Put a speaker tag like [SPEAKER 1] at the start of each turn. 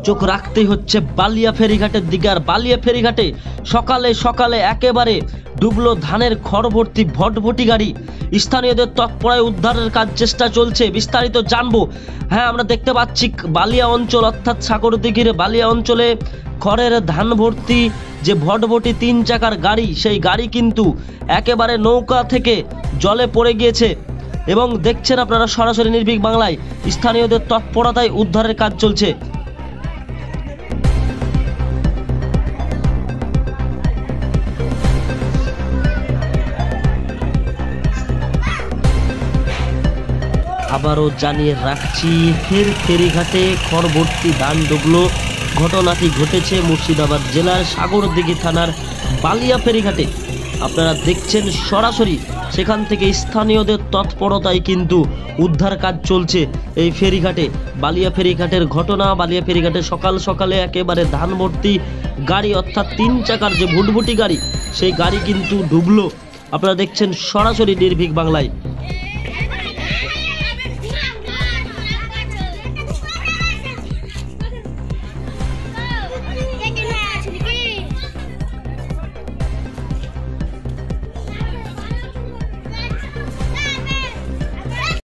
[SPEAKER 1] চোখ রাখতেই হচ্ছে বালিয়া ফেরিঘাটের দিকে। আর বালিয়া ফেরিঘাটে সকালে সকালে একেবারে ডুবলো ধানের খড় ভর্তি ভটভটি গাড়ি। স্থানীয়দের তৎপরায় উদ্ধারের কাজ চেষ্টা চলছে, বিস্তারিত জানবো। হ্যাঁ, আমরা দেখতে পাচ্ছি বালিয়া অঞ্চল অর্থাৎ সাগরদিঘির বালিয়া অঞ্চলে খড়ের ধান ভর্তি যে ভটভটি 3 চাকার গাড়ি, সেই গাড়ি কিন্তু একেবারে নৌকা থেকে জলে পড়ে গিয়েছে এবং দেখছেন আপনারা সরাসরি নির্ভীক বাংলায় স্থানীয়দের তৎপরতায় উদ্ধারের কাজ চলছে। আবারও জানিয়ে রাখছি, ফের ফেরিঘাটে খড় ভর্তি ধান ডুবলো। ঘটনাটি ঘটেছে মুর্শিদাবাদ জেলার সাগরদিঘি থানার বালিয়া ফেরিঘাটে। আপনারা দেখছেন সরাসরি সেখান থেকে স্থানীয়দের তৎপরতায় কিন্তু উদ্ধার কাজ চলছে এই ফেরিঘাটে। বালিয়া ফেরিঘাটের ঘটনা, বালিয়া ফেরিঘাটে সকাল সকালে একেবারে ধান ভর্তি গাড়ি অর্থাৎ 3 চাকার যে ভুটভুটি গাড়ি, সেই গাড়ি কিন্তু ডুবলো। আপনারা দেখছেন সরাসরি নির্ভীক বাংলায়।